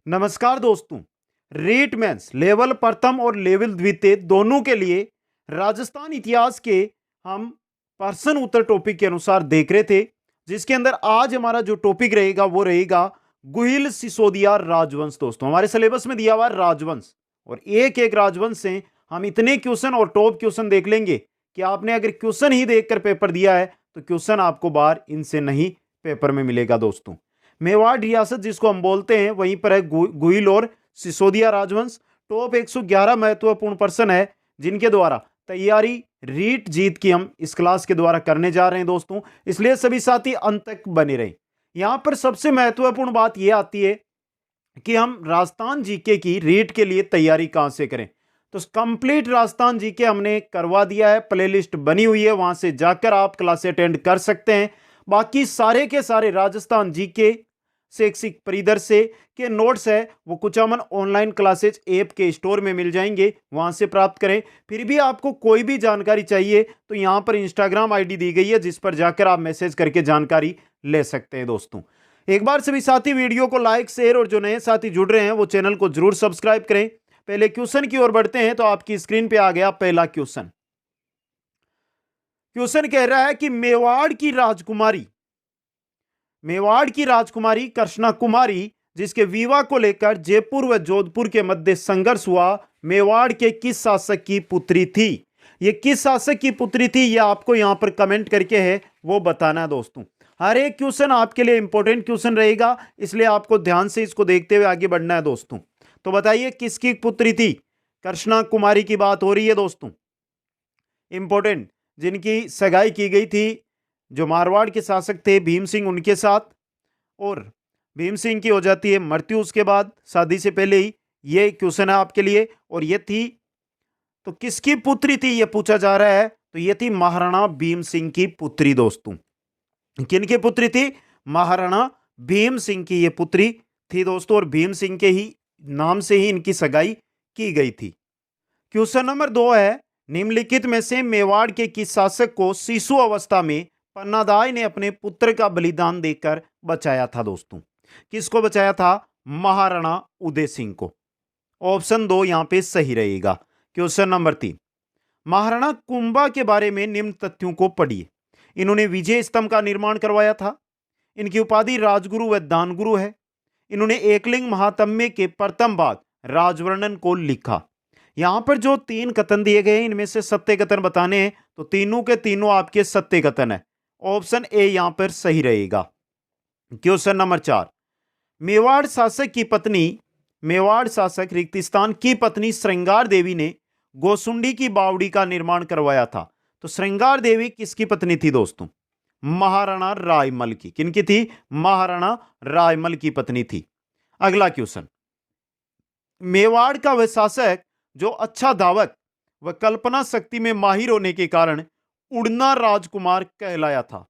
नमस्कार दोस्तों। REET mains level प्रथम और लेवल द्वितीय दोनों के लिए राजस्थान इतिहास के हम प्रश्न उत्तर टॉपिक के अनुसार देख रहे थे, जिसके अंदर आज हमारा जो टॉपिक रहेगा वो रहेगा गुहिल सिसोदिया राजवंश। दोस्तों, हमारे सिलेबस में दिया हुआ है राजवंश, और एक एक राजवंश से हम इतने क्वेश्चन और टॉप क्वेश्चन देख लेंगे कि आपने अगर क्वेश्चन ही देखकर पेपर दिया है तो क्वेश्चन आपको बाहर इनसे नहीं पेपर में मिलेगा। दोस्तों, मेवाड़ रियासत जिसको हम बोलते हैं वहीं पर है गुहिल और सिसोदिया राजवंश। टॉप 111 महत्वपूर्ण प्रश्न है जिनके द्वारा तैयारी रीट जीत की हम इस क्लास के द्वारा करने जा रहे हैं दोस्तों, इसलिए सभी साथी अंत तक बने रहें। यहां पर सबसे महत्वपूर्ण बात यह आती है कि हम राजस्थान जीके की रीट के लिए तैयारी कहां से करें। तो कंप्लीट राजस्थान जीके हमने करवा दिया है, प्लेलिस्ट बनी हुई है, वहां से जाकर आप क्लास अटेंड कर सकते हैं। बाकी सारे के सारे राजस्थान जीके शैक्षिक परिदर्शे के नोट्स है वो कुचामन ऑनलाइन क्लासेज ऐप के स्टोर में मिल जाएंगे, वहां से प्राप्त करें। फिर भी आपको कोई भी जानकारी चाहिए तो यहां पर इंस्टाग्राम आईडी दी गई है, जिस पर जाकर आप मैसेज करके जानकारी ले सकते हैं। दोस्तों, एक बार सभी साथी वीडियो को लाइक शेयर और जो नए साथी जुड़ रहे हैं वो चैनल को जरूर सब्सक्राइब करें। पहले क्वेश्चन की ओर बढ़ते हैं तो आपकी स्क्रीन पे आ गया पहला क्वेश्चन। क्वेश्चन कह रहा है कि मेवाड़ की राजकुमारी कृष्णा कुमारी जिसके विवाह को लेकर जयपुर व जोधपुर के मध्य संघर्ष हुआ, मेवाड़ के किस शासक की पुत्री थी। ये किस शासक की पुत्री थी ये आपको यहां पर कमेंट करके है वो बताना है। दोस्तों, हर एक क्वेश्चन आपके लिए इंपॉर्टेंट क्वेश्चन रहेगा, इसलिए आपको ध्यान से इसको देखते हुए आगे बढ़ना है। दोस्तों, तो बताइए किसकी पुत्री थी। कृष्णा कुमारी की बात हो रही है दोस्तों, इंपॉर्टेंट, जिनकी सगाई की गई थी जो मारवाड़ के शासक थे भीम सिंह उनके साथ, और भीम सिंह की हो जाती है मृत्यु उसके बाद, शादी से पहले ही। ये क्वेश्चन है आपके लिए। और ये थी तो किसकी पुत्री थी ये पूछा जा रहा है, तो ये थी महाराणा भीम सिंह की पुत्री। दोस्तों, किनकी पुत्री थी। महाराणा भीम सिंह की ये पुत्री थी दोस्तों, और भीम सिंह के ही नाम से ही इनकी सगाई की गई थी। क्वेश्चन नंबर 2 है, निम्नलिखित में से मेवाड़ के किस शासक को शिशु अवस्था में पन्नादाई ने अपने पुत्र का बलिदान देकर बचाया था। दोस्तों, किसको बचाया था। महाराणा उदय सिंह को। ऑप्शन 2 यहां पे सही रहेगा। क्वेश्चन नंबर 3, महाराणा कुंभा के बारे में निम्न तथ्यों को पढ़िए। इन्होंने विजय स्तंभ का निर्माण करवाया था। इनकी उपाधि राजगुरु व दानगुरु है। इन्होंने एकलिंग महात्म्य के प्रथम भाग राजवर्णन को लिखा। यहां पर जो 3 कथन दिए गए हैं इनमें से सत्य कथन बताने हैं, तो तीनों के तीनों आपके सत्य कथन है। ऑप्शन ए यहां पर सही रहेगा। क्वेश्चन नंबर 4, मेवाड़ शासक रिक्तिस्तान की पत्नी श्रृंगार देवी ने गोसुंडी की बावड़ी का निर्माण करवाया था। तो श्रृंगार देवी किसकी पत्नी थी दोस्तों। महाराणा रायमल की। किनकी थी। महाराणा रायमल की पत्नी थी। अगला क्वेश्चन, मेवाड़ का वह शासक जो अच्छा धावक व कल्पना शक्ति में माहिर होने के कारण उड़ना राजकुमार कहलाया था।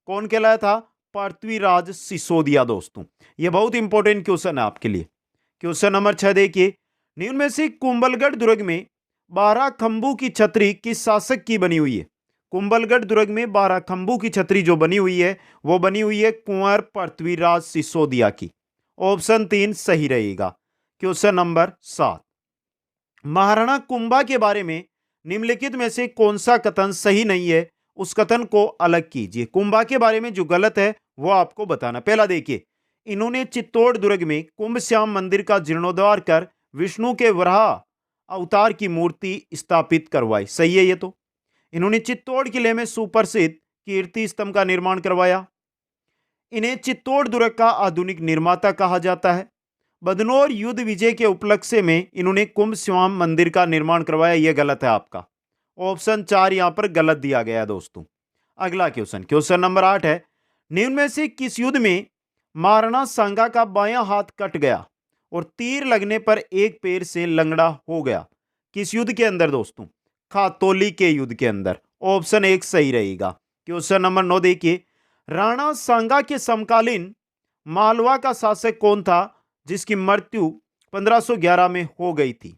कौन कहलाया था। पृथ्वीराज सिसोदिया। दोस्तों, यह बहुत इंपॉर्टेंट क्वेश्चन है आपके लिए। क्वेश्चन नंबर 6 देखिए, निम्न में से कुंभलगढ़ दुर्ग में 12 खंभों की छतरी किस शासक की बनी हुई है। कुंभलगढ़ दुर्ग में 12 खंभों की छतरी जो बनी हुई है वो बनी हुई है कुंवर पृथ्वीराज सिसोदिया की। ऑप्शन 3 सही रहेगा। क्वेश्चन नंबर 7, महाराणा कुंभा के बारे में निम्नलिखित में से कौन सा कथन सही नहीं है, उस कथन को अलग कीजिए। कुंभा के बारे में जो गलत है वो आपको बताना। पहला देखिए, इन्होंने चित्तौड़ दुर्ग में कुंभ श्याम मंदिर का जीर्णोद्धार कर विष्णु के वराह अवतार की मूर्ति स्थापित करवाई। सही है ये तो। इन्होंने चित्तौड़ किले में सुप्रसिद्ध कीर्ति स्तंभ का निर्माण करवाया। इन्हें चित्तौड़ दुर्ग का आधुनिक निर्माता कहा जाता है। बदनौर युद्ध विजय के उपलक्ष्य में इन्होंने कुंभ श्याम मंदिर का निर्माण करवाया। यह गलत है आपका। ऑप्शन 4 यहां पर गलत दिया गया है दोस्तों। अगला क्वेश्चन, क्वेश्चन नंबर 8 है, निम्न में से किस युद्ध में महाराणा सांगा का बायां हाथ कट गया और तीर लगने पर एक पैर से लंगड़ा हो गया। किस युद्ध के अंदर दोस्तों। खातौली के युद्ध के अंदर। ऑप्शन 1 सही रहेगा। क्वेश्चन नंबर 9 देखिए, राणा सांगा के समकालीन मालवा का शासक कौन था जिसकी मृत्यु 1511 में हो गई थी।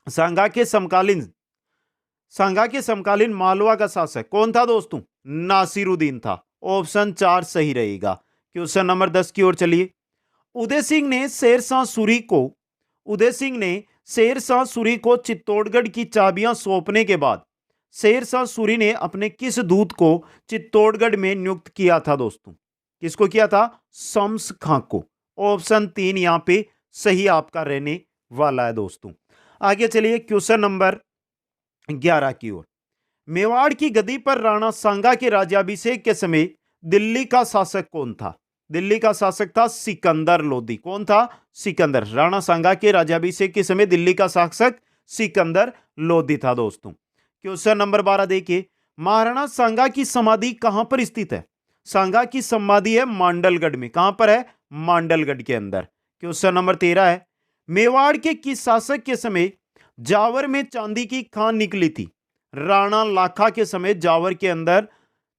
सांगा के समकालीन मालवा का शासक कौन था दोस्तों। नासिरुद्दीन था। ऑप्शन 4 सही रहेगा। क्वेश्चन नंबर 10 की ओर चलिए, उदय सिंह ने शेरशाह सूरी को उदय सिंह ने शेरशाह सूरी को चित्तौड़गढ़ की चाबियां सौंपने के बाद शेरशाह सूरी ने अपने किस दूत को चित्तौड़गढ़ में नियुक्त किया था दोस्तों? किसको किया था? शम्स खां को। ऑप्शन 3 यहां पे सही आपका रहने वाला है दोस्तों। आगे चलिए क्वेश्चन नंबर 11 की ओर। मेवाड़ की गद्दी पर राणा सांगा के राज्याभिषेक के समय दिल्ली का शासक कौन था? दिल्ली का शासक था सिकंदर लोदी। कौन था? सिकंदर। राणा सांगा के राज्याभिषेक के समय दिल्ली का शासक सिकंदर लोदी था दोस्तों। क्वेश्चन नंबर 12 देखिए, महाराणा सांगा की समाधि कहां पर स्थित है? सांगा की समाधि है मांडलगढ़ में। कहां पर है? मांडलगढ़ के अंदर। क्वेश्चन नंबर 13 है, मेवाड़ के किस शासक के समय जावर में चांदी की खान निकली थी? राणा लाखा के समय जावर के अंदर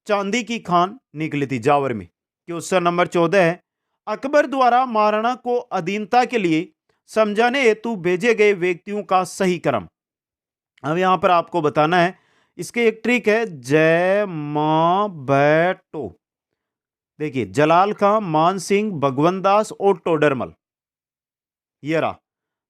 चांदी की खान निकली थी, जावर में। क्वेश्चन नंबर 14 है, अकबर द्वारा महाराणा को अधीनता के लिए समझाने हेतु भेजे गए व्यक्तियों का सही क्रम। अब यहां पर आपको बताना है, इसके एक ट्रिक है, जय मां बैठो। देखिए, जलाल खां, मान सिंह, भगवंत दास और टोडरमल। ये रहा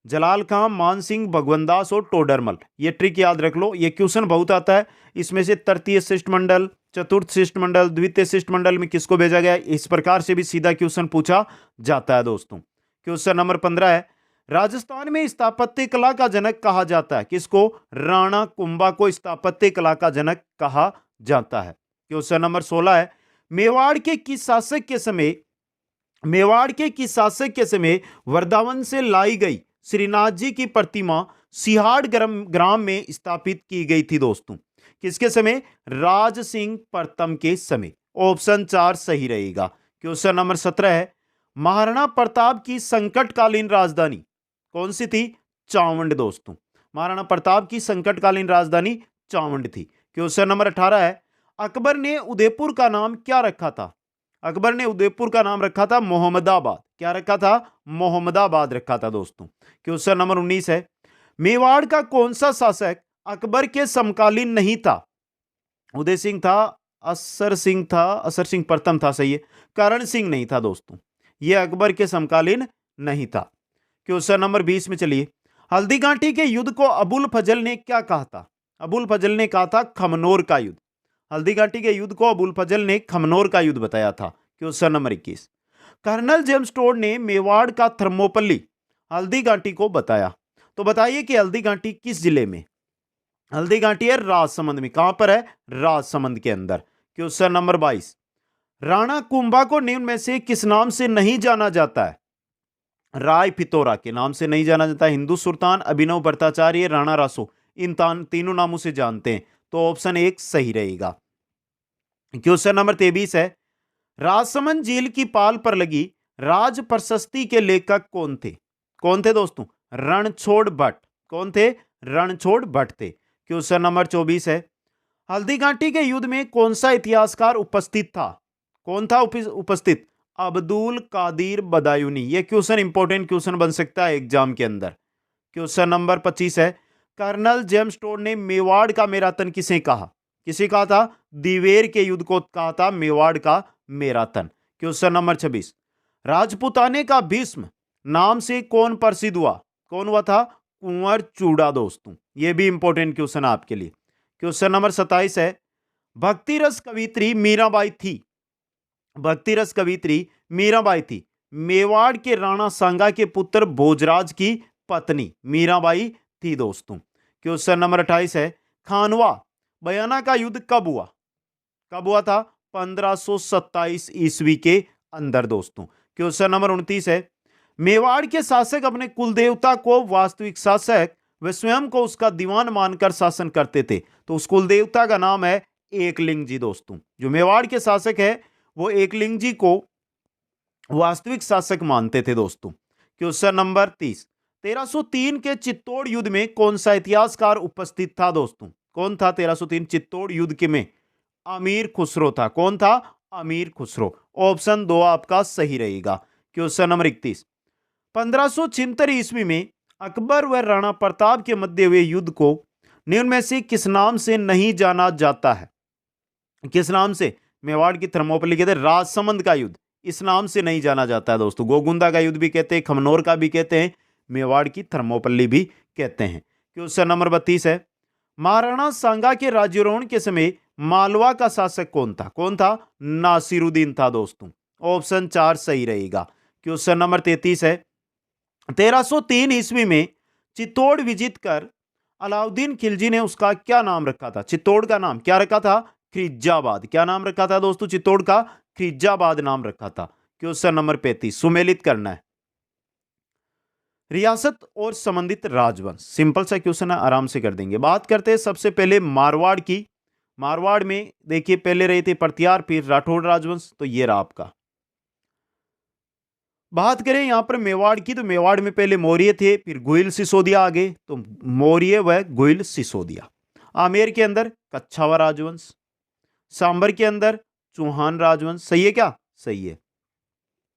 जलाल खां, मान सिंह, भगवंत दास और टोडरमल। ये ट्रिक याद रख लो, ये क्वेश्चन बहुत आता है। इसमें से तृतीय शिष्टमंडल, चतुर्थ शिष्टमंडल, द्वितीय शिष्टमंडल में किसको भेजा गया, इस प्रकार से भी सीधा क्वेश्चन पूछा जाता है दोस्तों। क्वेश्चन नंबर 15 है, राजस्थान में स्थापत्य कला का जनक कहा जाता है किसको? राणा कुंभा को स्थापत्य कला का जनक कहा जाता है। क्वेश्चन नंबर 16 है, मेवाड़ के किस शासक के समय वृंदावन से लाई गई श्रीनाथ जी की प्रतिमा सिहाड़ ग्राम में स्थापित की गई थी दोस्तों? किसके समय? राज सिंह प्रथम के समय। ऑप्शन 4 सही रहेगा। क्वेश्चन नंबर 17 है, महाराणा प्रताप की संकटकालीन राजधानी कौन सी थी? चावंड दोस्तों। महाराणा प्रताप की संकटकालीन राजधानी चावंड थी। क्वेश्चन नंबर 18 है, अकबर ने उदयपुर का नाम क्या रखा था? अकबर ने उदयपुर का नाम रखा था मोहम्मदाबाद। क्या रखा था? मोहम्मदाबाद रखा था दोस्तों। क्वेश्चन नंबर 19 है, मेवाड़ का कौन सा शासक अकबर के समकालीन नहीं था? उदय सिंह था, असर सिंह प्रथम था, सही है। करण सिंह नहीं था दोस्तों, यह अकबर के समकालीन नहीं था। क्वेश्चन नंबर 20 में चलिए, हल्दीघाटी के युद्ध को अबुल फजल ने क्या कहा था? अबुल फजल ने कहा था खमनोर का युद्ध। हल्दीघाटी के युद्ध को अबुल फजल ने खमनोर का युद्ध बताया था। Question number 21, colonel James Tod ने मेवाड़ का थर्मोपल्ली हल्दीघाटी को बताया। तो बताइए कि हल्दीघाटी किस जिले में? हल्दीघाटी है राजसमंद में। कहां पर है? राजसमंद के अंदर। क्वेश्चन नंबर 22, राणा कुंभा को निम्न में से किस नाम से नहीं जाना जाता है? राय पितौरा के नाम से नहीं जाना जाता है। हिंदू सुल्तान, अभिनव भट्टाचार्य, राणा रासो, इन तीनों नामों से जानते हैं। तो ऑप्शन 1 सही रहेगा। क्वेश्चन नंबर 23 है, राजसमंद झील की पाल पर लगी राज प्रशस्ति के लेखक कौन थे? कौन थे दोस्तों? रणछोड़ भट्ट। कौन थे? रणछोड़ भट्ट थे। क्वेश्चन नंबर 24 है, हल्दीघाटी के युद्ध में कौन सा इतिहासकार उपस्थित था? कौन था उपस्थित? अब्दुल कादिर बदायूनी। यह क्वेश्चन इंपॉर्टेंट क्वेश्चन बन सकता है एग्जाम के अंदर। क्वेश्चन नंबर 25 है, कर्नल जेम्स टोड ने मेवाड़ का मेरातन किसे कहा? किसे कहा था? दिवेर के युद्ध को कहा था मेवाड़ का मेरातन। क्वेश्चन नंबर 26, राजपुताने का भीष्म नाम से कौन प्रसिद्ध हुआ? कौन हुआ था? कुंवर चूड़ा दोस्तों। यह भी इंपॉर्टेंट क्वेश्चन आपके लिए। क्वेश्चन नंबर 27 है, भक्ति रस कवित्री मीराबाई थी। भक्ति रस कवित्री मीराबाई थी मेवाड़ के राणा सांगा के पुत्र भोजराज की पत्नी मीराबाई थी दोस्तों। क्वेश्चन नंबर 28 है, खानवा बयाना का युद्ध कब हुआ? कब हुआ था? 1527 ईस्वी के अंदर दोस्तों। क्वेश्चन नंबर 29 है, मेवाड़ के शासक अपने कुलदेवता को वास्तविक शासक व स्वयं को उसका दीवान मानकर शासन करते थे। तो उस कुलदेवता का नाम है एकलिंग जी दोस्तों। जो मेवाड़ के शासक है वो एकलिंग जी को वास्तविक शासक मानते थे दोस्तों। क्वेश्चन नंबर 30, 1303 के चित्तौड़ युद्ध में कौन सा इतिहासकार उपस्थित था दोस्तों? कौन था 1303 चित्तौड़ युद्ध के में? अमीर खुसरो था। कौन था? अमीर खुसरो। ऑप्शन 2 आपका सही रहेगा। क्वेश्चन नंबर 31, 1576 ईस्वी में अकबर व राणा प्रताप के मध्य हुए युद्ध को निम्न में से किस नाम से नहीं जाना जाता है? किस नाम से? मेवाड़ की थर्मोपल्ली कहते हैं राजसमंद का युद्ध। इस नाम से नहीं जाना जाता है दोस्तों। गोगुंदा का युद्ध भी कहते हैं, खमनोर का भी कहते हैं, मेवाड़ की थर्मोपल्ली भी कहते हैं। क्वेश्चन नंबर 32 है, महाराणा सांगा के राज्यारोहण के समय मालवा का शासक कौन था? कौन था? नासिरुद्दीन था दोस्तों। ऑप्शन 4 सही रहेगा। क्वेश्चन नंबर 33 है, 1303 ईस्वी में चित्तौड़ विजित कर अलाउद्दीन खिलजी ने उसका क्या नाम रखा था? चित्तौड़ का नाम क्या रखा था? खिज्जाबाद। क्या नाम रखा था दोस्तों? चित्तौड़ का खिज्जाबाद नाम रखा था। क्वेश्चन नंबर 35 सुमेलित करना है। रियासत और संबंधित राजवंश, सिंपल सा क्वेश्चन है, आराम से कर देंगे। बात करते हैं सबसे पहले मारवाड़ की। मारवाड़ में देखिए पहले रहे थे परतियार, फिर राठौड़ राजवंश, तो ये रहा आपका। बात करें यहां पर मेवाड़ की, तो मेवाड़ में पहले मौर्य थे, फिर गुइल सिसोदिया आ गए, तो मौर्य व गुइल सिसोदिया। आमेर के अंदर कच्छावा राजवंश, सांबर के अंदर चौहान राजवंश, सही है क्या? सही है।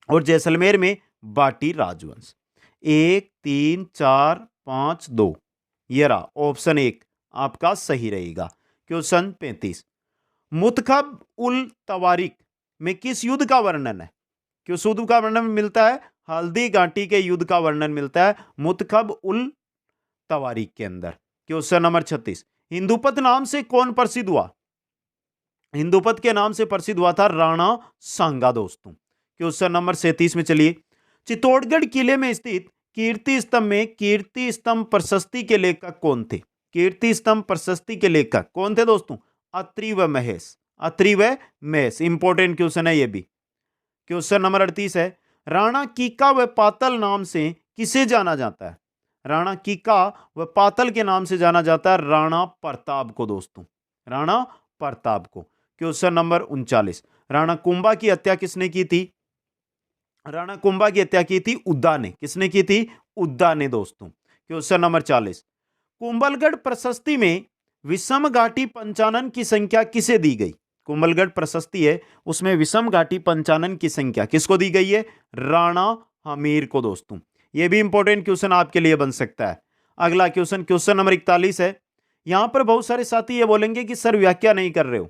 और जैसलमेर में बाटी राजवंश। 1 3 4 5 2, ये रहा ऑप्शन 1 आपका सही रहेगा। क्वेश्चन 35, मुतखब उल तवारिक में किस युद्ध का वर्णन है? किस युद्ध का वर्णन मिलता है? हल्दी घाटी के युद्ध का वर्णन मिलता है मुतखब उल तवारिक के अंदर। क्वेश्चन नंबर 36, हिंदुपत नाम से कौन प्रसिद्ध हुआ? हिंदुपत के नाम से प्रसिद्ध हुआ था राणा सांगा दोस्तों। क्वेश्चन नंबर 37 में चलिए, चित्तौड़गढ़ किले में स्थित कीर्ति स्तंभ में कीर्ति स्तंभ प्रशस्ति के लेखक कौन थे? कीर्ति स्तंभ प्रशस्ति के लेखक कौन थे दोस्तों? अत्रि व महेश। अत्रि व महेश, इंपॉर्टेंट क्वेश्चन है ये भी। क्वेश्चन नंबर 38 है, राणा कीका व पातल नाम से किसे जाना जाता है? राणा कीका व पातल के नाम से जाना जाता है राणा प्रताप को दोस्तों, राणा प्रताप को। क्वेश्चन नंबर 39, राणा कुंभा की हत्या किसने की थी? राणा कुंभा की हत्या की थी उद्दा ने। किसने की थी? उद्दा ने दोस्तों। क्वेश्चन नंबर 40, कुंभलगढ़ प्रशस्ति में विषम घाटी पंचानन की संख्या किसे दी गई? कुंभलगढ़ प्रशस्ति है, उसमें विषम घाटी पंचानन की संख्या किसको दी गई है? राणा हमीर को दोस्तों। यह भी इंपॉर्टेंट क्वेश्चन आपके लिए बन सकता है। अगला क्वेश्चन, क्वेश्चन नंबर 41 है। यहां पर बहुत सारे साथी ये बोलेंगे कि सर व्याख्या नहीं कर रहे हो।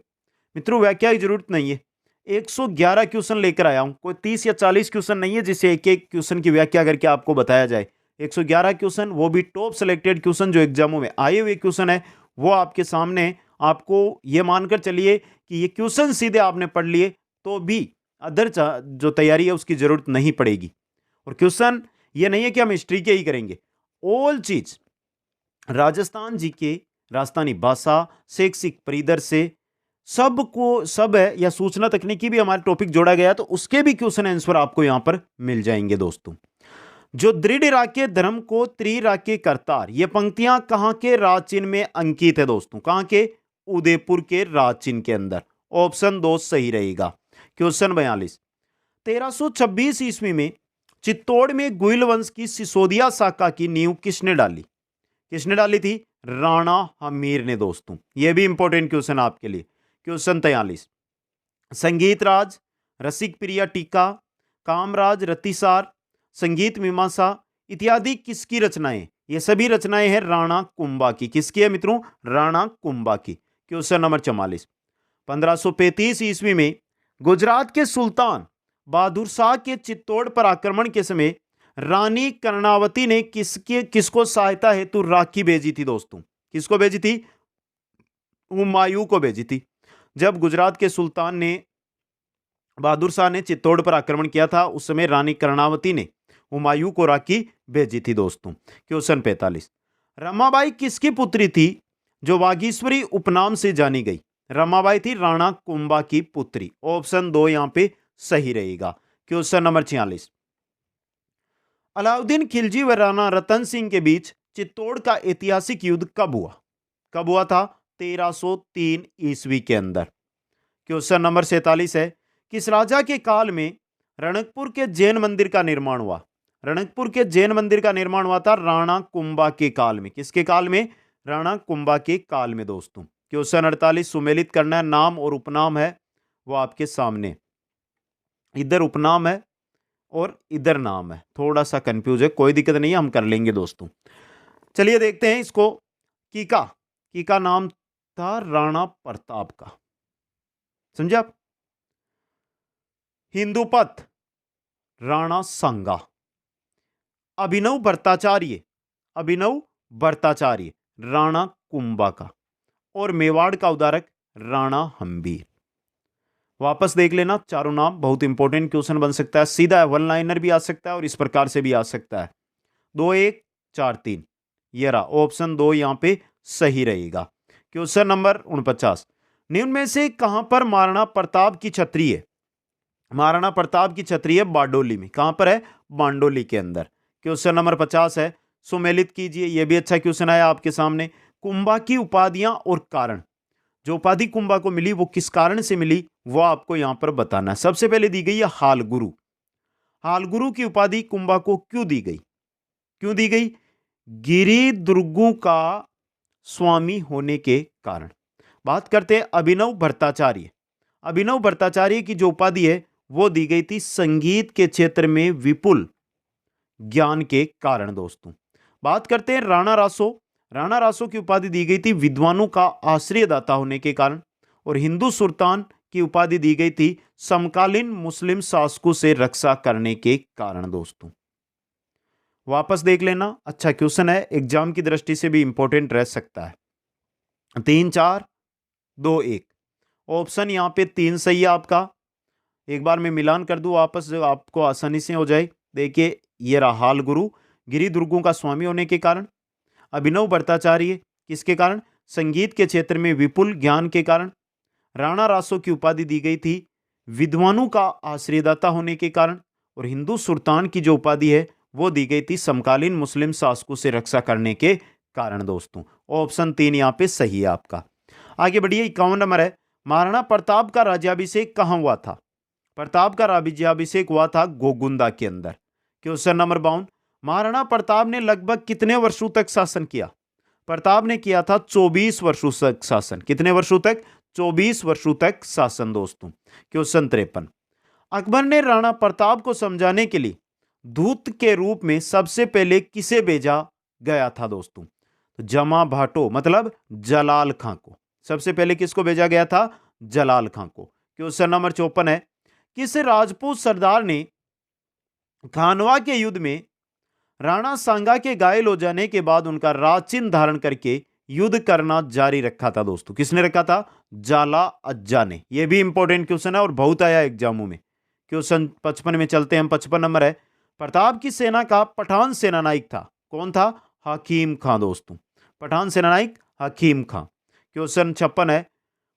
मित्रों व्याख्या की जरूरत नहीं है, 111 क्वेश्चन लेकर आया हूं, कोई 30 या 40 क्वेश्चन नहीं है जिसे एक एक क्वेश्चन की व्याख्या करके आपको बताया जाए। 111 क्वेश्चन, वो भी टॉप सेलेक्टेड क्वेश्चन जो एग्जामों में आए हुए क्वेश्चन है, वो आपके सामने। आपको ये मानकर चलिए कि ये क्वेश्चन सीधे आपने पढ़ लिए तो भी अदर जो तैयारी है उसकी जरूरत नहीं पड़ेगी। और क्वेश्चन ये नहीं है कि हम हिस्ट्री के ही करेंगे, ऑल चीज राजस्थान जी के, राजस्थानी भाषा, शैक्षिक परिदृश्य सबको सब है, या सूचना तकनीकी भी हमारे टॉपिक जोड़ा गया तो उसके भी क्वेश्चन आंसर आपको यहां पर मिल जाएंगे दोस्तों। जो दृढ़ राके धर्म को त्रिराके करतार, ये पंक्तियां कहां के राजचिन्ह में अंकित है दोस्तों? कहां के? उदयपुर के राजचिन्ह के अंदर। ऑप्शन 2 सही रहेगा। क्वेश्चन 42, 1326 ईस्वी में चित्तौड़ में गुइल वंश की सिसोदिया शाखा की नींव किसने डाली? किसने डाली थी? राणा हमीर ने दोस्तों। यह भी इंपॉर्टेंट क्वेश्चन आपके लिए। क्वेश्चन 43, संगीत राज, रसिक प्रिया टीका, कामराज रतिसार, संगीत मीमांसा इत्यादि किसकी रचनाएं? ये सभी रचनाएं हैं राणा कुंभा की। किसकी है मित्रों? राणा कुंभा की। क्वेश्चन नंबर 44, 1535 ईस्वी में गुजरात के सुल्तान बहादुर शाह के चित्तौड़ पर आक्रमण के समय रानी कर्णावती ने किसको सहायता हेतु राखी भेजी थी दोस्तों? किसको भेजी थी? हुमायूं को भेजी थी। जब गुजरात के सुल्तान ने, बहादुर शाह ने चित्तौड़ पर आक्रमण किया था, उस समय रानी कर्णावती ने हुमायूं को राखी भेजी थी दोस्तों। क्वेश्चन 45, रमाबाई किसकी पुत्री थी जो वागीश्वरी उपनाम से जानी गई? रमाबाई थी राणा कुंभा की पुत्री। ऑप्शन 2 यहां पे सही रहेगा। क्वेश्चन नंबर 46, अलाउद्दीन खिलजी व राणा रतन सिंह के बीच चित्तौड़ का ऐतिहासिक युद्ध कब हुआ? कब हुआ था? 1303 ईस्वी के अंदर। क्वेश्चन नंबर 47 है, किस राजा के काल में रणकपुर के जैन मंदिर का निर्माण हुआ? रणकपुर के जैन मंदिर का निर्माण हुआ था राणा कुंभा के काल में। किसके काल में? राणा कुंभा के काल में दोस्तों। क्वेश्चन 48, सुमेलित करना है, नाम और उपनाम है वो आपके सामने। इधर उपनाम है और इधर नाम है, थोड़ा सा कंफ्यूज है, कोई दिक्कत नहीं है, हम कर लेंगे दोस्तों। चलिए देखते हैं इसको। कीका, कीका नाम था राणा प्रताप का, समझे आप? हिंदुपथ राणा सांगा, अभिनव भट्टाचार्य, अभिनव भट्टाचार्य राणा कुंभा का, और मेवाड़ का उदारक राणा हम्बीर। वापस देख लेना चारों नाम, बहुत इंपॉर्टेंट क्वेश्चन बन सकता है, सीधा है, वन लाइनर भी आ सकता है और इस प्रकार से भी आ सकता है। 2 1 4 3, ये रहा ऑप्शन 2 यहां पे सही रहेगा। क्वेश्चन नंबर 49, निम्न में से कहां पर महाराणा प्रताप की छतरी है? महाराणा प्रताप की छतरी है बारडोली में। कहां पर है? बारडोली के अंदर। क्वेश्चन नंबर 50 है, सुमेलित कीजिए, यह भी अच्छा क्वेश्चन आया आपके सामने। कुंभा की उपाधियां और कारण, जो उपाधि कुंभा को मिली वो किस कारण से मिली, वो आपको यहां पर बताना है। सबसे पहले दी गई है हाल गुरु। हाल गुरु की उपाधि कुंभा को क्यों दी गई? क्यों दी गई? गिरी दुर्गों का स्वामी होने के कारण। बात करते हैं अभिनव भट्टाचार्य। अभिनव भट्टाचार्य की जो उपाधि है वो दी गई थी संगीत के क्षेत्र में विपुल ज्ञान के कारण। दोस्तों बात करते हैं राणा रासो। राणा रासो की उपाधि दी गई थी विद्वानों का आश्रयदाता होने के कारण, और हिंदू सुल्तान की उपाधि दी गई थी समकालीन मुस्लिम शासकों से रक्षा करने के कारण। दोस्तों वापस देख लेना, अच्छा क्वेश्चन है, एग्जाम की दृष्टि से भी इंपॉर्टेंट रह सकता है। 3 4 2 1, ऑप्शन यहां पे 3 सही है आपका। एक बार मैं मिलान कर दूं वापस, जो आपको आसानी से हो जाए। देखिए ये रहा हाल गुरु, गिरी दुर्गों का स्वामी होने के कारण। अभिनव भट्टाचार्य किसके कारण? संगीत के क्षेत्र में विपुल ज्ञान के कारण। राणा रासो की उपाधि दी गई थी विद्वानों का आश्रयदाता होने के कारण, और हिंदू सुल्तान की जो उपाधि है वो दी गई थी समकालीन मुस्लिम शासकों से रक्षा करने के कारण। दोस्तों ऑप्शन 3 यहां पे सही है आपका। आगे बढ़िए, 51 नंबर है, महाराणा प्रताप का राज्याभिषेक कहां हुआ था? प्रताप का राज्याभिषेक हुआ था गोगुंदा के अंदर। क्वेश्चन नंबर 52, महाराणा प्रताप ने लगभग कितने वर्षों तक शासन किया? प्रताप ने किया था 24 वर्षों तक शासन। कितने वर्षों तक? 24 वर्षों तक शासन। दोस्तों क्वेश्चन 53, अकबर ने राणा प्रताप को समझाने के लिए दूत के रूप में सबसे पहले किसे भेजा गया था? दोस्तों तो जमा भाटो मतलब जलाल खां को। सबसे पहले किसको भेजा गया था? जलाल खां को। क्वेश्चन नंबर 54 है, किस राजपूत सरदार ने खानवा के युद्ध में राणा सांगा के घायल हो जाने के बाद उनका राजचिन्ह धारण करके युद्ध करना जारी रखा था? दोस्तों किसने रखा था? जाला अज्जा ने। यह भी इंपॉर्टेंट क्वेश्चन है और बहुत आया एग्जामों में। क्वेश्चन 55 में चलते हैं हम। 55 नंबर है, प्रताप की सेना का पठान सेनानायक था। कौन था? हकीम खां। दोस्तों पठान सेनानायक हकीम खां। क्वेश्चन 56 है,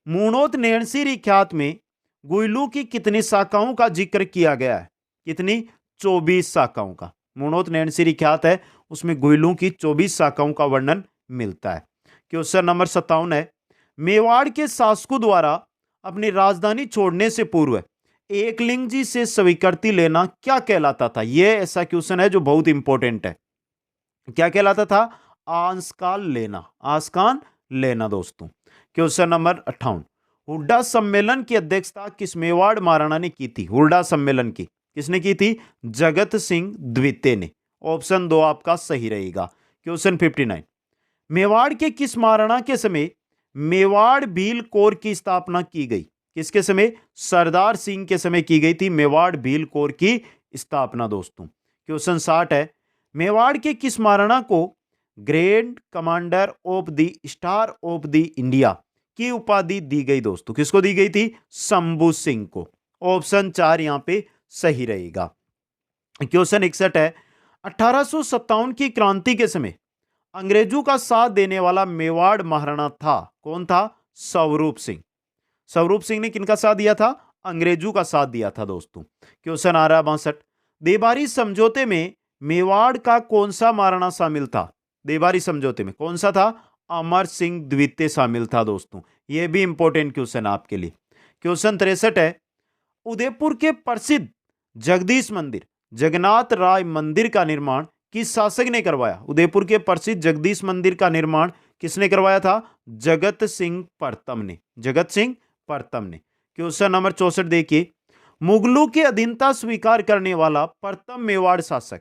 मूणोत नैणसीरी ख्यात में गुइलू की कितनी शाखाओं का जिक्र किया गया है? कितनी? 24 शाखाओं का। मूणोत नैणसीरी ख्यात है, उसमें गुइलू की 24 शाखाओं का वर्णन मिलता है। क्वेश्चन नंबर 57 है, मेवाड़ के शासकों द्वारा अपनी राजधानी छोड़ने से पूर्व एकलिंग जी से स्वीकृति लेना क्या कहलाता था? यह ऐसा क्वेश्चन है जो बहुत इंपॉर्टेंट है। क्या कहलाता था? आंसकाल लेना। आंसकाल लेना। दोस्तों क्वेश्चन नंबर 58, हुड्डा सम्मेलन की अध्यक्षता किस मेवाड़ महाराणा ने की थी? हुड्डा सम्मेलन की किसने की थी? जगत सिंह द्वितीय ने। ऑप्शन 2 आपका सही रहेगा। क्वेश्चन 59, मेवाड़ के किस महाराणा के समय मेवाड़ भील कोर की स्थापना की गई? किसके समय? सरदार सिंह के समय की गई थी मेवाड़ भील कोर की स्थापना। दोस्तों क्वेश्चन 60 है, मेवाड़ के किस महाराणा को great commander of the star of the India की उपाधि दी गई? दोस्तों किसको दी गई थी? शंभू सिंह को। ऑप्शन 4 यहां पे सही रहेगा। क्वेश्चन 61 है, 1857 की क्रांति के समय अंग्रेजों का साथ देने वाला मेवाड़ महाराणा था। कौन था? स्वरूप सिंह। स्वरूप सिंह ने किनका साथ दिया था? अंग्रेजों का साथ दिया था। दोस्तों क्वेश्चन आ रहा 62, देबारी समझौते में मेवाड़ का कौन सा महाराणा शामिल था? देबारी समझौते में कौन सा था? अमर सिंह द्वितीय शामिल था। दोस्तों यह भी इंपॉर्टेंट क्वेश्चन आपके लिए। क्वेश्चन 63 है, उदयपुर के प्रसिद्ध जगदीश मंदिर जगन्नाथ राय मंदिर का निर्माण किस शासक ने करवाया? उदयपुर के प्रसिद्ध जगदीश मंदिर का निर्माण किसने करवाया था? जगत सिंह प्रथम ने। जगत सिंह प्रथम ने। क्वेश्चन नंबर 64 देखिए, मुगलों की अधीनता स्वीकार करने वाला प्रथम मेवाड़ शासक।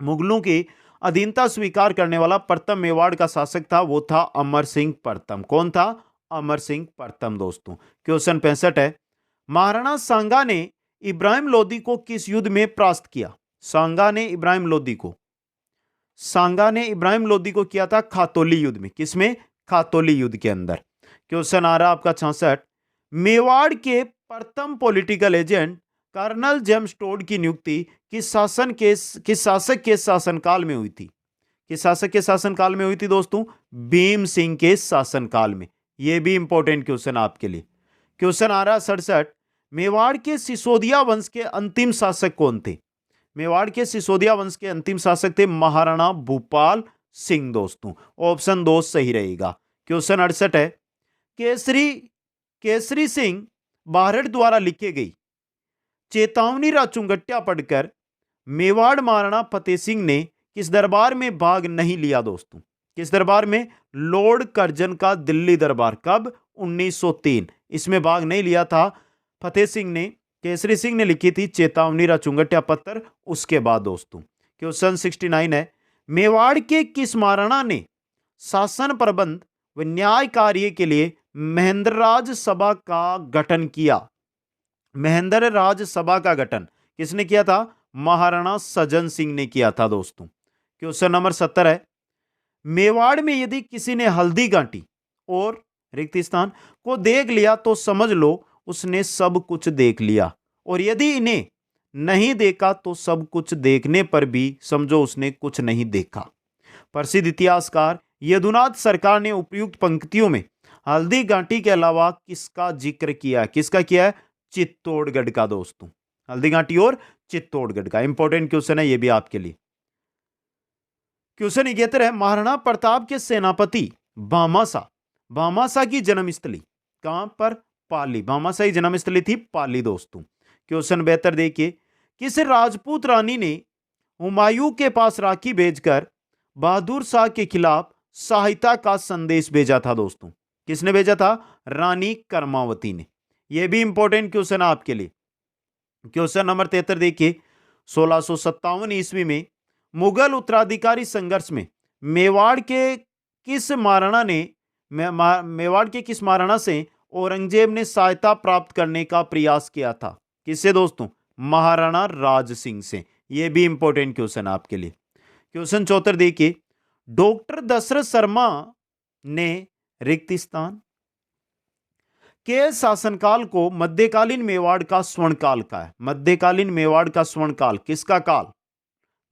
मुगलों की अधीनता स्वीकार करने वाला प्रथम मेवाड़ का शासक था, वो था अमर सिंह प्रथम। कौन था? अमर सिंह प्रथम। दोस्तों क्वेश्चन 65 है, महाराणा सांगा ने इब्राहिम लोदी को किस युद्ध में परास्त किया? सांगा ने इब्राहिम लोदी को किया था खातौली युद्ध में। किसमें? खातौली युद्ध के अंदर। क्वेश्चन आ रहा आपका 66, मेवाड़ के प्रथम political agent colonel James Tod की नियुक्ति किस शासक के शासनकाल में हुई थी? किस शासक के शासनकाल में हुई थी दोस्तों? भीम सिंह के शासनकाल में। यह भी इंपॉर्टेंट क्वेश्चन आपके लिए। क्वेश्चन आ रहा 67, मेवाड़ के सिसोदिया वंश के अंतिम शासक कौन थे? मेवाड़ के सिसोदिया वंश के अंतिम शासक थे महाराणा भूपाल सिंह दोस्तों। ऑप्शन 2 सही रहेगा। क्वेश्चन 68 है, केसरी सिंह बारड द्वारा लिखी गई चेतावनी राचुंगट्टा पढ़कर मेवाड़ महाराणा फतेह सिंह ने किस दरबार में भाग नहीं लिया दोस्तों? किस दरबार में? लॉर्ड कर्जन का दिल्ली दरबार। कब? 1903। इसमें भाग नहीं लिया था फतेह सिंह ने। केसरी सिंह ने लिखी थी चेतावनी राचुंगट्टा पत्र उसके बाद दोस्तों। क्वेश्चन 69 है, मेवाड़ के किस महाराणा ने शासन प्रबंध व न्याय कार्य के लिए महेंद्र राज सभा का गठन किया? महेंद्र राज सभा का गठन किसने किया था? महाराणा सज्जन सिंह ने किया था दोस्तों। क्वेश्चन नंबर 70 है, मेवाड़ में यदि किसी ने हल्दी गांठी और रिक्त स्थान को देख लिया तो समझ लो उसने सब कुछ देख लिया, और यदि इन्हें नहीं देखा तो सब कुछ देखने पर भी समझो उसने कुछ नहीं देखा। प्रसिद्ध इतिहासकार यदुनाथ सरकार ने उपयुक्त पंक्तियों में हल्दी गांठी के अलावा किसका जिक्र किया? किसका किया है? चित्तौड़गढ़ का दोस्तों। हल्दी गांठी और चित्तौड़गढ़ का। इंपॉर्टेंट क्वेश्चन है ये भी आपके लिए। क्वेश्चन 71 है, महाराणा प्रताप के सेनापति भामासा की जन्मस्थली कहां पर? पाली। भामासा की जन्मस्थली थी पाली दोस्तों। क्वेश्चन 72 देखिए, किस राजपूत रानी ने हुमायूं के पास राखी भेजकर बहादुर शाह के खिलाफ सहायता का संदेश भेजा था दोस्तों? किसने भेजा था? रानी कर्मावती ने। यह भी इंपॉर्टेंट क्वेश्चन है आपके लिए। क्वेश्चन नंबर 73 देखिए, 1657 ईस्वी में मुगल उत्तराधिकारी संघर्ष में मेवाड़ के किस महाराणा से औरंगजेब ने सहायता प्राप्त करने का प्रयास किया था? किससे दोस्तों? महाराणा राज सिंह से। यह भी इंपॉर्टेंट क्वेश्चन आपके लिए। क्वेश्चन 74 देखिए, डॉक्टर दशरथ शर्मा ने रिक्त स्थान के शासनकाल को मध्यकालीन मेवाड़ का स्वर्णकाल कहा है। मध्यकालीन मेवाड़ का स्वर्णकाल किसका काल?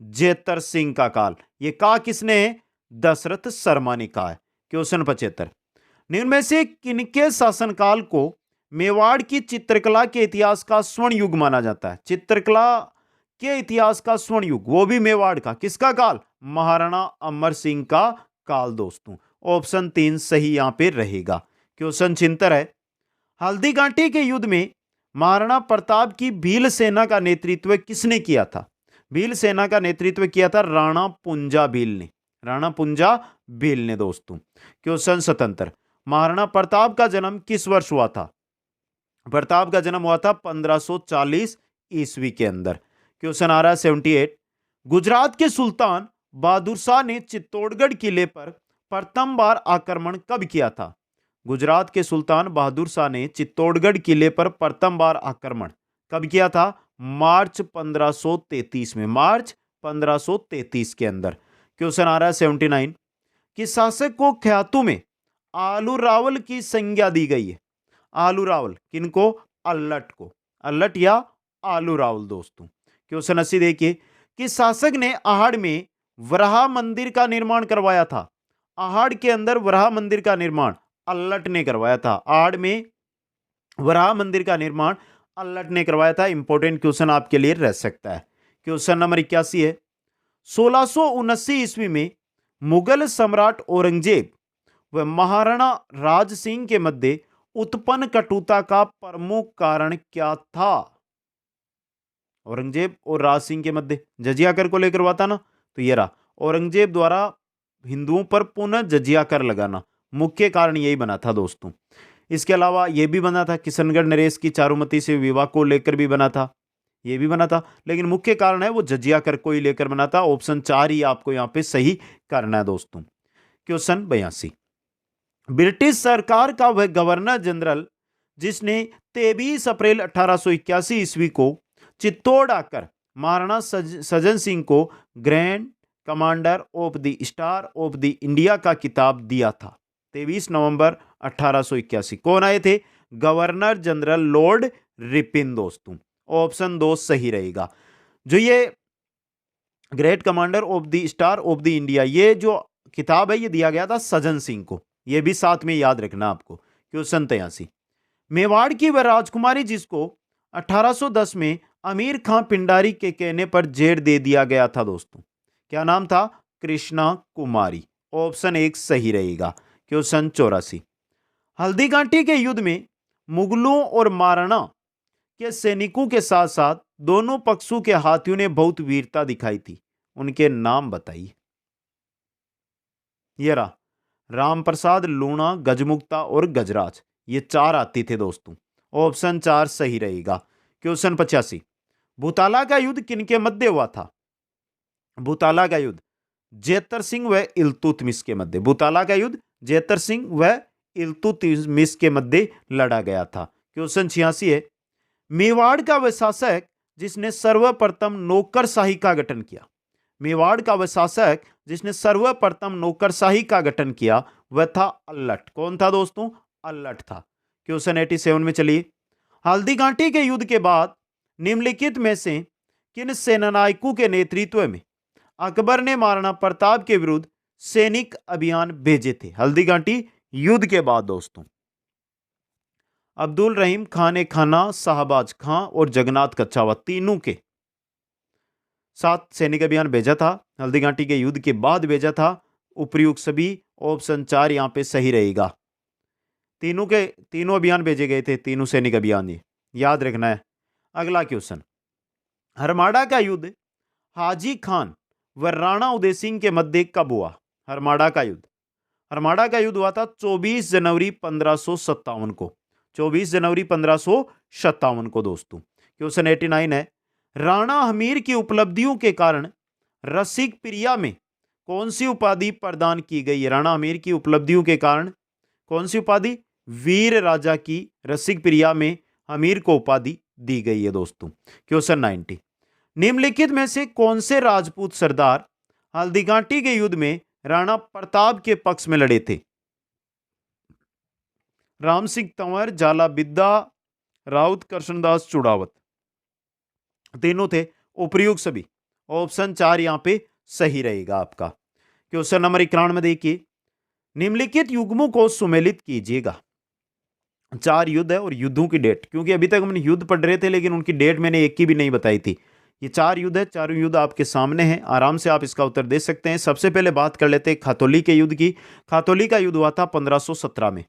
जेतर सिंह का काल। यह कहा किसने? दशरथ शर्मा ने कहा है। क्वेश्चन 75, निम्न में से किनके शासनकाल को मेवाड़ की चित्रकला के इतिहास का स्वर्ण युग माना जाता है? चित्रकला के इतिहास का स्वर्ण युग, वो भी मेवाड़ का। किसका काल? महाराणा अमर सिंह का काल दोस्तों। ऑप्शन 3 सही यहां पे रहेगा। क्वेश्चन 76 है, हल्दी गांठी के युद्ध में महाराणा प्रताप की भील सेना का नेतृत्व किसने किया था? भील सेना का नेतृत्व किया था राणा पुंजा भील ने। राणा पुंजा भील ने दोस्तों। क्वेश्चन 77, महाराणा प्रताप का जन्म किस वर्ष हुआ था? प्रताप का जन्म हुआ था 1540 ईस्वी के अंदर। क्वेश्चन आ रहा है 78, गुजरात के सुल्तान बहादुर शाह ने चित्तौड़गढ़ किले पर प्रथम बार आक्रमण कब किया था? गुजरात के सुल्तान बहादुर शाह ने चित्तौड़गढ़ किले पर प्रथम बार आक्रमण कब किया था? मार्च 1533 में। मार्च 1533 के अंदर। क्वेश्चन आ रहा है 79, किस शासक को ख्यातु में आलू रावल की संज्ञा दी गई है? आलू रावल किनको? अल्लट को। अल्लट या आलू रावल दोस्तों। क्वेश्चन 80 देखिए, किस शासक ने आहड़ में वराह मंदिर का निर्माण करवाया था? आहड़ के अंदर वराह मंदिर का निर्माण अल्लट ने करवाया था। आहड़ में वराह मंदिर का निर्माण अल्लट ने करवाया था। इंपॉर्टेंट क्वेश्चन आपके लिए रह सकता है। क्वेश्चन नंबर 81 है, 1679 ईस्वी में मुगल सम्राट औरंगजेब व महाराणा राज सिंह के मध्य उत्पन्न कटुता का प्रमुख कारण क्या था? औरंगजेब और राज सिंह के मध्य जजिया कर को लेकर हुआ था ना, तो ये रहा औरंगजेब द्वारा हिंदुओं पर पुनः जजिया कर लगाना। मुख्य कारण यही बना था दोस्तों। इसके अलावा यह भी बना था किशनगढ़ नरेश की चारुमती से विवाह को लेकर भी बना था, यह भी बना था, लेकिन मुख्य कारण है वो जजिया कर को ही लेकर बना था। ऑप्शन 4 ही आपको यहां पे सही करना है दोस्तों। क्वेश्चन 82, ब्रिटिश सरकार का वह गवर्नर जनरल जिसने 23 अप्रैल 1881 ईस्वी को चित्तौड़ आकर महाराणा सज्जन सिंह को grand commander of the star of the India का किताब दिया था। 23 नवंबर 1881 कौन आए थे? गवर्नर जनरल लॉर्ड रिपिन दोस्तों। ऑप्शन 2 सही रहेगा। जो ये great commander of the star of the India, ये जो किताब है ये दिया गया था सज्जन सिंह को। ये भी साथ में याद रखना आपको। क्वेश्चन 83, मेवाड़ की वह राजकुमारी जिसको 1810 में अमीर खां पिंडारी के कहने पर जेल दे दिया गया था दोस्तों, क्या नाम था? कृष्णा कुमारी। ऑप्शन 1 सही रहेगा। क्वेश्चन 84, हल्दीघाटी के युद्ध में मुगलों और महाराणा के सैनिकों के साथ साथ दोनों पक्षों के हाथियों ने बहुत वीरता दिखाई थी, उनके नाम बताइए। ये रहा राम प्रसाद, लूणा, गजमुक्ता और गजराज, ये 4 हाथी थे दोस्तों। ऑप्शन 4 सही रहेगा। क्वेश्चन 85, भूताला का युद्ध किनके मध्य हुआ था? भूताला का युद्ध जेतर सिंह व इल्तुतमिश के मध्य। भूताला का युद्ध जेतर सिंह व इल्तुतमिश के मध्य लड़ा गया था। क्वेश्चन 86 है, मेवाड़ का वह शासक जिसने सर्वप्रथम नौकरशाही का गठन किया। मेवाड़ का वह शासक जिसने सर्वप्रथम नौकरशाही का गठन किया वह था अल्लट। कौन था दोस्तों? अल्लट था। क्वेश्चन 87 में चलिए, हल्दीघाटी के युद्ध के बाद निम्नलिखित में से किन सेनानायकों के नेतृत्व में अकबर ने महाराणा प्रताप के विरुद्ध सैनिक अभियान भेजे थे? हल्दीघाटी युद्ध के बाद दोस्तों, अब्दुल रहीम खान ए खाना, शाहबाज खां और जगन्नाथ कच्छावा, तीनों के साथ सैनिक अभियान भेजा था। हल्दीघाटी के युद्ध के बाद भेजा था। उपर्युक्त सभी ऑप्शन 4 यहां पे सही रहेगा। तीनों अभियान भेजे गए थे, तीनों सैनिक अभियान, ये याद रखना है। अगला क्वेश्चन, हरमाड़ा का युद्ध हाजी खान व राणा उदय सिंह के मध्य कब हुआ? हरमाड़ा का युद्ध, हरमाड़ा का युद्ध हुआ था 24 जनवरी 1557 को। 24 जनवरी 1557 को दोस्तों। क्वेश्चन 89 है, राणा हमीर की उपलब्धियों के कारण रसिक प्रिया में कौन सी उपाधि प्रदान की गई है? राणा हमीर की उपलब्धियों के कारण कौन सी उपाधि? वीर राजा की रसिक प्रिया में हमीर को उपाधि दी गई है दोस्तों। क्वेश्चन 90, निम्नलिखित में से कौन से राजपूत सरदार हल्दीघाटी के युद्ध में राणा प्रताप के पक्ष में लड़े थे? राम सिंह तंवर, जाला बिद्दा, राउत कृष्णदास चुड़ावत, तीनों थे। उपर्युक्त सभी ऑप्शन 4 यहां पे सही रहेगा आपका। क्वेश्चन नंबर 91 देखिए, निम्नलिखित युग्मों को सुमेलित कीजिएगा। 4 युद्ध है और युद्धों की डेट, क्योंकि अभी तक हमने युद्ध पढ़ रहे थे लेकिन उनकी डेट मैंने एक की भी नहीं बताई थी। ये 4 युद्ध है, चारों युद्ध आपके सामने हैं, आराम से आप इसका उत्तर दे सकते हैं। सबसे पहले बात कर लेते हैं खातौली के युद्ध की। खातौली का युद्ध हुआ था 1517 में।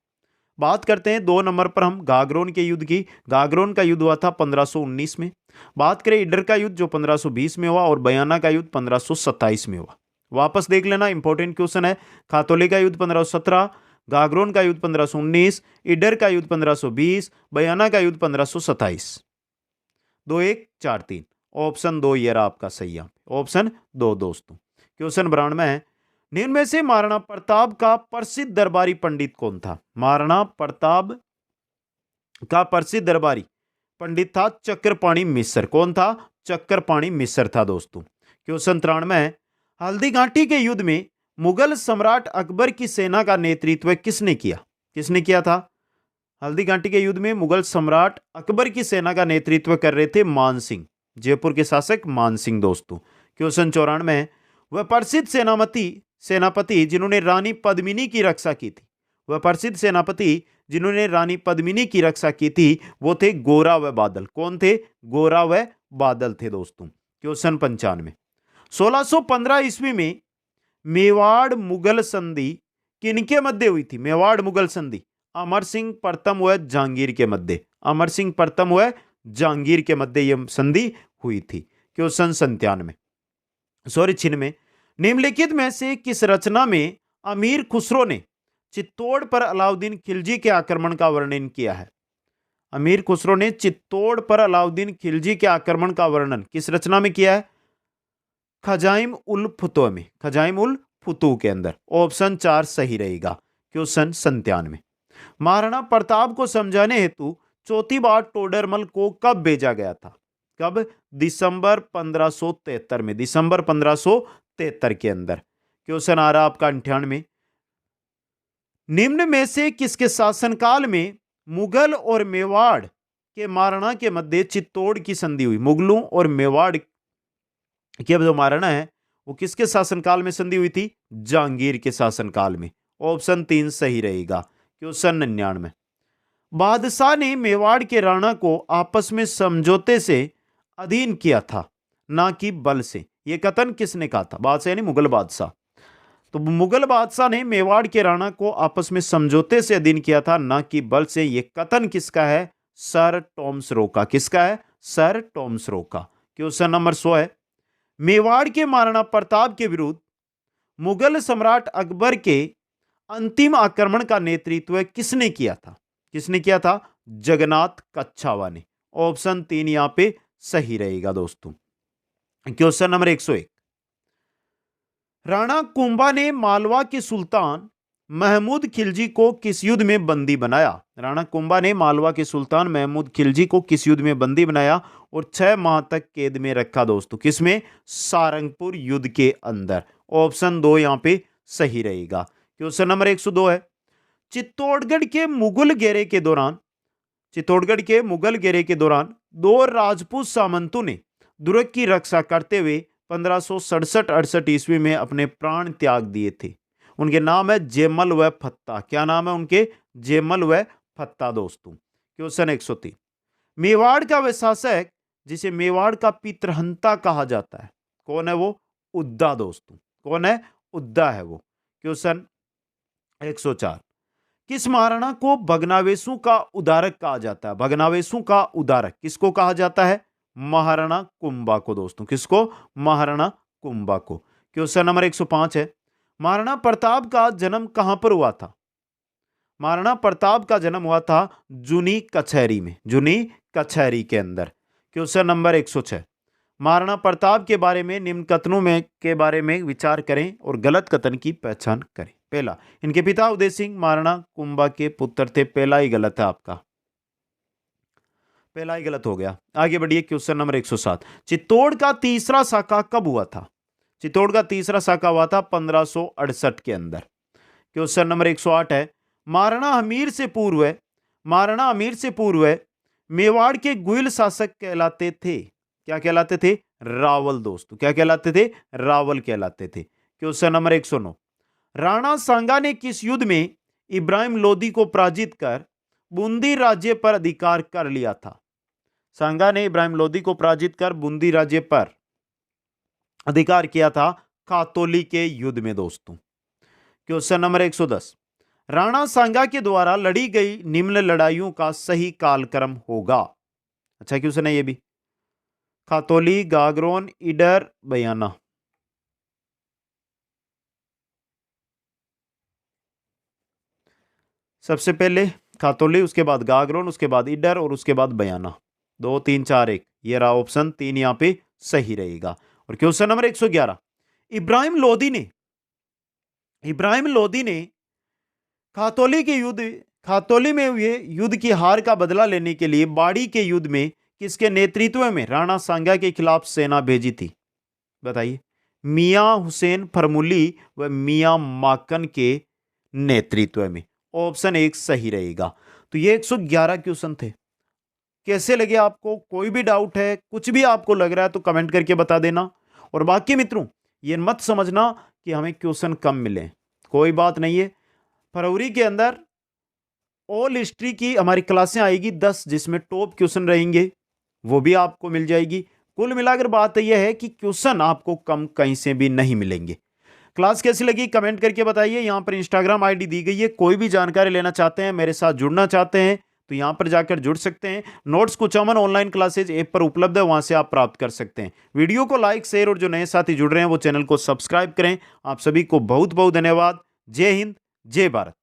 बात करते हैं 2 नंबर पर हम गागरोन के युद्ध की। गागरोन का युद्ध हुआ था 1519 में। बात करें ईडर का युद्ध जो 1520 में हुआ और बयाना का युद्ध 1527 में हुआ। वापस देख लेना, इंपॉर्टेंट क्वेश्चन है। खातौली का युद्ध 1517, गागरोन का युद्ध 1519, ईडर का युद्ध 1520, बयाना का युद्ध 1527। 2 1 4 3 ऑप्शन 2 ये रहा आपका सही है। ऑप्शन 2 दोस्तों। क्वेश्चन 92 है, निम्न में से महाराणा प्रताप का प्रसिद्ध दरबारी पंडित कौन था? महाराणा प्रताप का प्रसिद्ध दरबारी पंडित था चक्रपाणी मिश्र। कौन था? चक्रपाणी मिश्र था दोस्तों। क्वेश्चन 93 है, हल्दीघाटी के युद्ध में मुगल सम्राट अकबर की सेना का नेतृत्व किसने किया? किसने किया था? हल्दीघाटी के युद्ध में मुगल सम्राट अकबर की सेना का नेतृत्व कर रहे थे मान सिंह, जयपुर के शासक मान सिंह दोस्तों। क्वेश्चन 94 है, वह प्रसिद्ध सेनापति जिन्होंने रानी पद्मिनी की रक्षा की थी, वह प्रसिद्ध सेनापति जिन्होंने रानी पद्मिनी की रक्षा की थी वो थे गोरा व बादल। कौन थे? गोरा व बादल थे दोस्तों। क्वेश्चन 95, 1615 ईस्वी में मेवाड़ मुगल संधि किनके मध्य हुई थी? मेवाड़ मुगल संधि अमर सिंह प्रथम व जहांगीर के मध्य। अमर सिंह प्रथम व जहांगीर के मध्य यह संधि हुई थी। क्वेश्चन 96, निम्नलिखित में से किस रचना में अमीर खुसरो ने चित्तौड़ पर अलाउद्दीन खिलजी के आक्रमण का वर्णन किया है? अमीर खुसरो ने चित्तौड़ पर अलाउद्दीन खिलजी के आक्रमण का वर्णन किस रचना में किया है? खजाइम उल फुतुह में, खजाइम उल फुतुह के अंदर। ऑप्शन 4 सही रहेगा। क्वेश्चन 97, महाराणा प्रताप को समझाने हेतु चौथी बार टोडरमल को कब भेजा गया था? कब? दिसंबर 1573 में, दिसंबर 1573 के अंदर। क्वेश्चन आ रहा आपका 98। निम्न में से किसके शासनकाल में मुगल और मेवाड़ के महाराणा के मध्य चित्तौड़ की संधि हुई? मुगलों और मेवाड़ के जो महाराणा है वो किसके शासनकाल में संधि हुई थी? जहांगीर के शासनकाल में। ऑप्शन 3 सही रहेगा। क्वेश्चन 99। बादशाह ने मेवाड़ के राणा को आपस में समझौते से अधीन किया था, ना कि बल से। यह कथन किसने कहा था? बादशाह यानी मुगल बादशाह। तो मुगल बादशाह ने मेवाड़ के राणा को आपस में समझौते से अधीन किया था, ना कि बल से। यह कथन किसका है? सर टॉमस रो का। किसका है? सर टॉमस रो का। क्वेश्चन नंबर 100 है, मेवाड़ के महाराणा प्रताप के विरुद्ध मुगल सम्राट अकबर के अंतिम आक्रमण का नेतृत्व किसने किया था? किसने किया था? जगन्नाथ कच्छावा ने। ऑप्शन 3 यहां पे सही रहेगा दोस्तों। क्वेश्चन नंबर 101, राणा कुंभा ने मालवा के सुल्तान महमूद खिलजी को किस युद्ध में बंदी बनाया? राणा कुंभा ने मालवा के सुल्तान महमूद खिलजी को किस युद्ध में बंदी बनाया और 6 माह तक कैद में रखा दोस्तों? किसमें? सारंगपुर युद्ध के अंदर। ऑप्शन 2 यहां पे सही रहेगा। क्वेश्चन नंबर 102 है, चित्तौड़गढ़ के मुगल घेरे के दौरान, चित्तौड़गढ़ के मुगल घेरे के दौरान 2 राजपूत सामंतों ने दुर्ग की रक्षा करते हुए 1567-68 ईस्वी में अपने प्राण त्याग दिए थे। उनके नाम है जेमल व फत्ता। क्या नाम है उनके? जेमल व फत्ता दोस्तों। क्वेश्चन 103, मेवाड़ का वह शासक जिसे मेवाड़ का पितृहंता कहा जाता है, कौन है वो? उद्दा दोस्तों। कौन है? उद्दा है वो। क्वेश्चन 104, किस महाराणा को भग्नावेशों का उदारक कहा जाता है? भग्नावेशों का उदारक किसको कहा जाता है? महाराणा कुंभा को दोस्तों। किसको? महाराणा कुंभा को। क्वेश्चन नंबर 105 है, महाराणा प्रताप का जन्म कहां पर हुआ था? महाराणा प्रताप का जन्म हुआ था जूनी कचहरी में, जूनी कचहरी के अंदर। क्वेश्चन नंबर 106, महाराणा प्रताप के बारे में निम्न कथनों में के बारे में विचार करें और गलत कथन की पहचान करें। पहला, इनके पिता उदय सिंह महाराणा कुंभा के पुत्र थे। पहला ही गलत है आपका, पहला ही गलत हो गया। आगे बढ़िए। क्वेश्चन नंबर 107, चित्तौड़ का तीसरा साका कब हुआ था? चित्तौड़ का तीसरा साका हुआ था 1568 के अंदर। क्वेश्चन नंबर 108 है, महाराणा हमीर से पूर्व, महाराणा हमीर से पूर्व मेवाड़ के गुइल शासक कहलाते थे। क्या कहलाते थे? रावल दोस्तों। क्या कहलाते थे? रावल कहलाते थे। क्वेश्चन नंबर 109, राणा सांगा ने किस युद्ध में इब्राहिम लोदी को पराजित कर बूंदी राज्य पर अधिकार कर लिया था? सांगा ने इब्राहिम लोदी को पराजित कर बूंदी राज्य पर अधिकार किया था खातौली के युद्ध में दोस्तों। क्वेश्चन नंबर 110, राणा सांगा के द्वारा लड़ी गई निम्न लड़ाइयों का सही कालक्रम होगा? अच्छा क्वेश्चन है ये भी। खातौली, गागरोन, इडर, बयाना। सबसे पहले खातौली, उसके बाद गागरोन, उसके बाद इडर और उसके बाद बयाना। 2 3 4 1, ये रहा ऑप्शन 3 यहां पे सही रहेगा। और क्वेश्चन नंबर 111, इब्राहिम लोदी ने खातौली में हुए युद्ध की हार का बदला लेने के लिए बाड़ी के युद्ध में किसके नेतृत्व में राणा सांगा के खिलाफ सेना भेजी थी? बताइए। मियां हुसैन फरमुली व मियां माकन के नेतृत्व में। ऑप्शन 1 सही रहेगा। तो ये 111 क्वेश्चन थे। कैसे लगे आपको? कोई भी डाउट है, कुछ भी आपको लग रहा है तो कमेंट करके बता देना। और बाकी मित्रों, ये मत समझना कि हमें क्वेश्चन कम मिले, कोई बात नहीं है। फरवरी के अंदर ऑल हिस्ट्री की हमारी क्लासें आएगी 10, जिसमें टॉप क्वेश्चन रहेंगे, वो भी आपको मिल जाएगी। कुल मिलाकर बात यह है कि क्वेश्चन आपको कम कहीं से भी नहीं मिलेंगे। क्लास कैसी लगी कमेंट करके बताइए। यहां पर इंस्टाग्राम आईडी दी गई है, कोई भी जानकारी लेना चाहते हैं, मेरे साथ जुड़ना चाहते हैं तो यहां पर जाकर जुड़ सकते हैं। नोट्स कुछ अमन ऑनलाइन क्लासेज ऐप पर उपलब्ध है, वहां से आप प्राप्त कर सकते हैं। वीडियो को लाइक, शेयर और जो नए साथी जुड़ रहे हैं वो चैनल को सब्सक्राइब करें। आप सभी को बहुत बहुत धन्यवाद। जय हिंद, जय भारत।